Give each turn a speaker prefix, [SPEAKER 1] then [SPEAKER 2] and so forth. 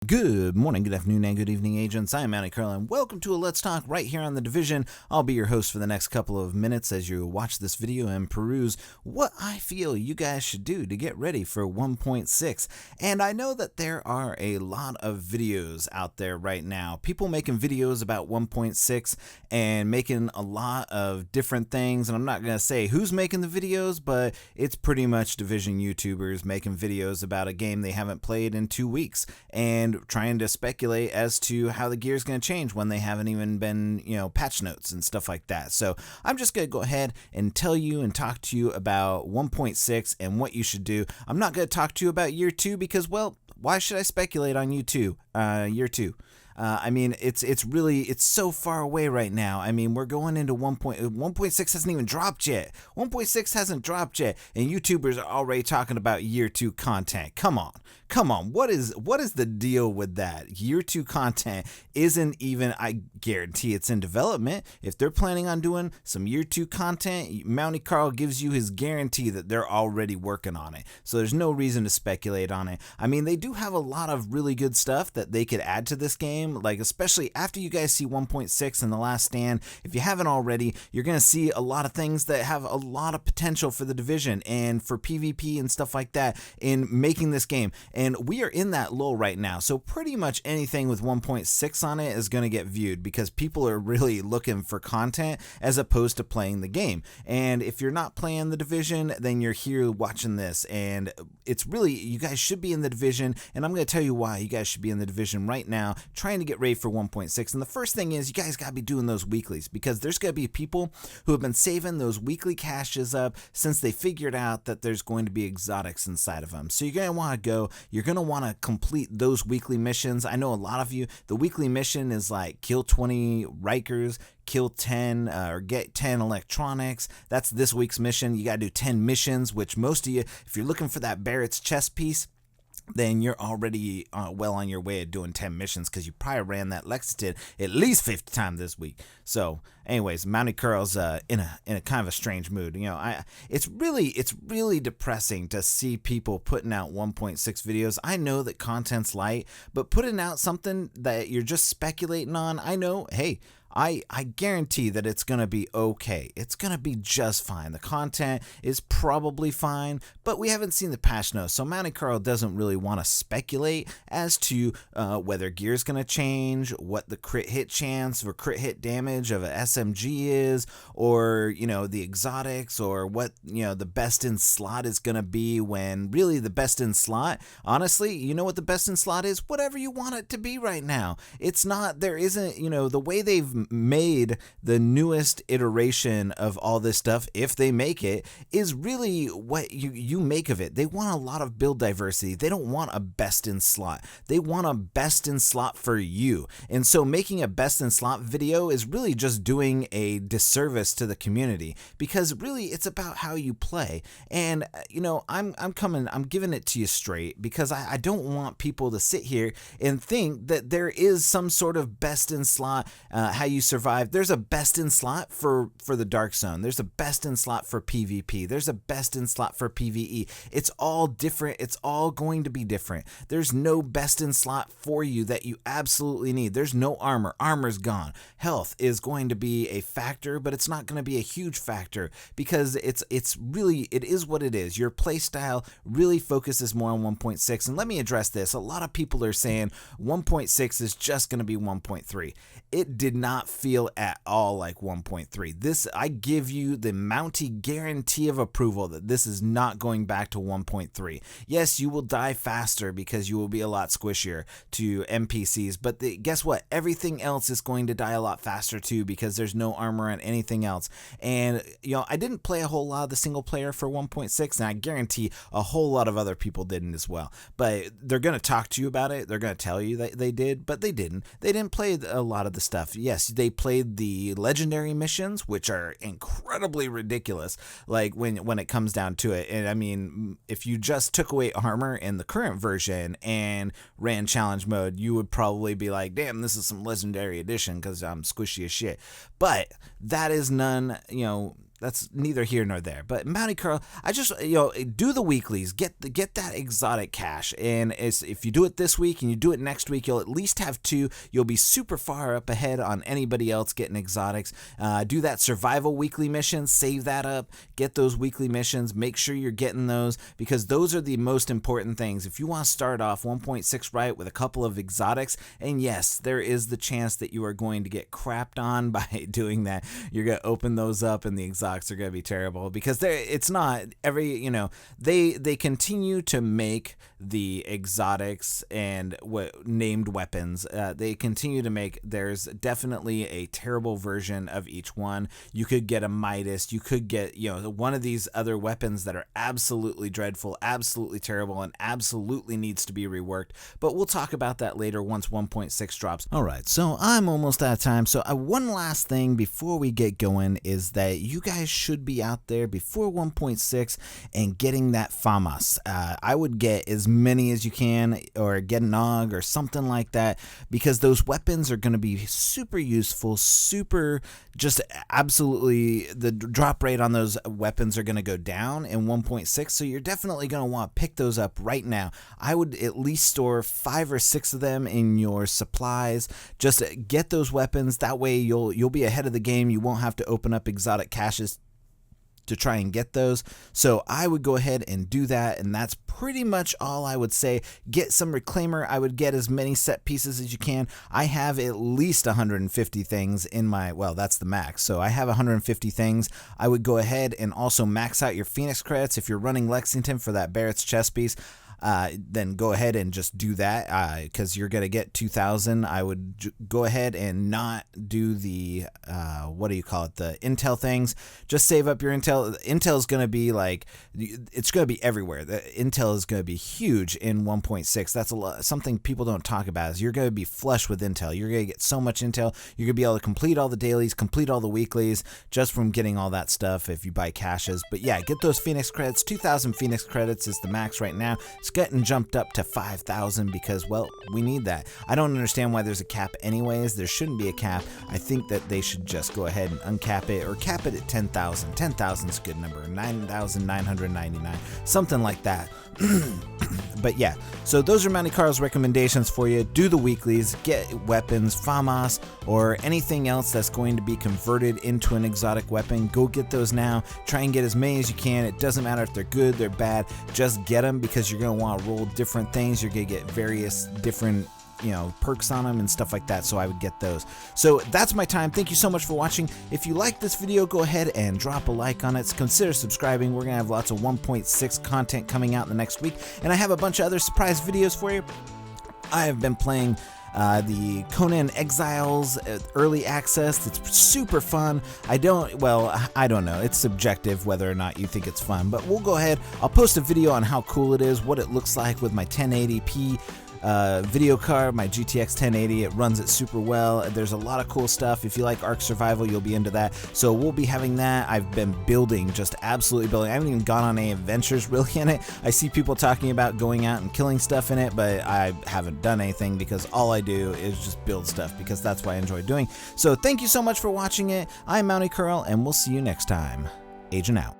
[SPEAKER 1] Good morning, good afternoon, and good evening, agents. I am Manny Curl, and welcome to a Let's Talk right here on The Division. I'll be your host for the next couple of minutes as you watch this video and peruse what I feel you guys should do to get ready for 1.6. And I know that there are a lot of videos out there right now. People making videos about 1.6 and making a lot of different things. And I'm not going to say who's making the videos, but it's pretty much Division YouTubers making videos about a game they haven't played in 2 weeks. And trying to speculate as to how the gear is going to change when they haven't even been, patch notes and stuff like that. So I'm just going to go ahead and tell you and talk to you about 1.6 and what you should do. I'm not going to talk to you about year 2 because, well, why should I speculate on year 2? It's so far away right now. I mean, we're going into 1.6 hasn't even dropped yet. 1.6 hasn't dropped yet, and YouTubers are already talking about year 2 content. Come on. What is the deal with that? Year 2 content isn't even, I guarantee it's in development. If they're planning on doing some year 2 content, Mounty Carl gives you his guarantee that they're already working on it. So there's no reason to speculate on it. I mean, they do have a lot of really good stuff that they could add to this game, like especially after you guys see 1.6 and The Last Stand. If you haven't already, you're going to see a lot of things that have a lot of potential for the Division and for PvP and stuff like that in making this game. And we are in that lull right now. So pretty much anything with 1.6 on it is going to get viewed because people are really looking for content as opposed to playing the game. And if you're not playing the Division, then you're here watching this. And it's really, you guys should be in the Division. And I'm going to tell you why you guys should be in the Division right now, trying to get ready for 1.6. And the first thing is you guys got to be doing those weeklies because there's going to be people who have been saving those weekly caches up since they figured out that there's going to be exotics inside of them. So you're going to want to go. You're going to want to complete those weekly missions. I know a lot of you, the weekly mission is like kill 20 Rikers, kill 10 or get 10 electronics. That's this week's mission. You got to do 10 missions, which most of you, if you're looking for that Barrett's chest piece, then you're already well on your way of doing 10 missions because you probably ran that Lexington at least 50 times this week. So anyways, Mounty Curl's in a kind of a strange mood. It's really depressing to see people putting out 1.6 videos. I know that content's light, but putting out something that you're just speculating on, I know, hey, I guarantee that it's going to be okay. It's going to be just fine. The content is probably fine, but we haven't seen the patch notes, so Mounty Carl doesn't really want to speculate as to whether gear's going to change, what the crit hit chance or crit hit damage of an SMG is, or, the exotics, or what, the best in slot is going to be when really the best in slot, honestly, you know what the best in slot is? Whatever you want it to be right now. It's not, there isn't, the way they've made the newest iteration of all this stuff, if they make it, is really what you make of it. They want a lot of build diversity. They don't want a best in slot. They want a best in slot for you. And so making a best in slot video is really just doing a disservice to the community because really it's about how you play. And I'm giving it to you straight because I don't want people to sit here and think that there is some sort of best in slot, how you survive. There's a best in slot for the Dark Zone. There's a best in slot for PvP. There's a best in slot for PvE. It's all different. It's all going to be different. There's no best in slot for you that you absolutely need. There's no armor. Armor's gone. Health is going to be a factor, but it's not going to be a huge factor because it is what it is. Your playstyle really focuses more on 1.6. And let me address this. A lot of people are saying 1.6 is just going to be 1.3. It did not feel at all like 1.3. This, I give you the Mounty guarantee of approval that this is not going back to 1.3. Yes, you will die faster because you will be a lot squishier to NPCs, but guess what? Everything else is going to die a lot faster too because there's no armor and anything else. And I didn't play a whole lot of the single player for 1.6, and I guarantee a whole lot of other people didn't as well. But they're going to talk to you about it. They're going to tell you that they did, but they didn't. They didn't play a lot of the stuff. Yes, they played the legendary missions, which are incredibly ridiculous, like when it comes down to it. And I mean, if you just took away armor in the current version and ran challenge mode, you would probably be like, damn, this is some legendary edition because I'm squishy as shit. But that is none, that's neither here nor there. But Mounty Carl, I just, do the weeklies, get that exotic cache, and if you do it this week and you do it next week, you'll at least have 2. You'll be super far up ahead on anybody else getting exotics. Do that survival weekly mission, save that up, get those weekly missions, make sure you're getting those, because those are the most important things. If you want to start off 1.6 right with a couple of exotics, and yes, there is the chance that you are going to get crapped on by doing that. You're going to open those up and the exotics are going to be terrible, because it's not every, they continue to make the exotics and named weapons. They continue to make, there's definitely a terrible version of each one. You could get a Midas, you could get, one of these other weapons that are absolutely dreadful, absolutely terrible, and absolutely needs to be reworked, but we'll talk about that later once 1.6 drops. Alright, so I'm almost out of time, so one last thing before we get going is that you guys should be out there before 1.6 and getting that FAMAS. I would get as many as you can, or get an AUG or something like that, because those weapons are going to be super useful, super, just absolutely, the drop rate on those weapons are going to go down in 1.6, so you're definitely going to want to pick those up right now. I would at least store 5 or 6 of them in your supplies. Just get those weapons, that way you'll be ahead of the game. You won't have to open up exotic caches to try and get those. So I would go ahead and do that, and that's pretty much all I would say. Get some reclaimer. I would get as many set pieces as you can. I have at least 150 things in my, well, that's the max, so I have 150 things. I would go ahead and also max out your Phoenix credits. If you're running Lexington for that Barrett's chest piece, then go ahead and just do that, because you're going to get 2,000. I would go ahead and not do the, the intel things. Just save up your intel. Intel is going to be like, it's going to be everywhere. The intel is going to be huge in 1.6. That's a lot, something people don't talk about, is you're going to be flush with intel. You're going to get so much intel. You're going to be able to complete all the dailies, complete all the weeklies, just from getting all that stuff if you buy caches. But yeah, get those Phoenix credits. 2,000 Phoenix credits is the max right now. It's getting jumped up to 5,000 because, well, we need that. I don't understand why there's a cap anyways. There shouldn't be a cap. I think that they should just go ahead and uncap it, or cap it at 10,000. 10,000 is a good number. 9,999, something like that. But yeah, so those are Mounty Carl's recommendations for you. Do the weeklies, get weapons, FAMAS, or anything else that's going to be converted into an exotic weapon. Go get those now. Try and get as many as you can. It doesn't matter if they're good, they're bad. Just get them, because you're going to want to roll different things. You're going to get various different perks on them and stuff like that, so I would get those. So that's my time. Thank you so much for watching. If you like this video, go ahead and drop a like on it. Consider subscribing. We're gonna have lots of 1.6 content coming out in the next week, and I have a bunch of other surprise videos for you. I have been playing the Conan Exiles early access. It's super fun. I don't know. It's subjective whether or not you think it's fun, but we'll go ahead. I'll post a video on how cool it is, what it looks like with my 1080p video card, my GTX 1080. It runs it super well. There's a lot of cool stuff. If you like Ark Survival, you'll be into that. So we'll be having that. I've been building, just absolutely building. I haven't even gone on any adventures really in it. I see people talking about going out and killing stuff in it, but I haven't done anything, because all I do is just build stuff, because that's what I enjoy doing. So thank you so much for watching it. I'm Mounty Carl, and we'll see you next time. Agent out.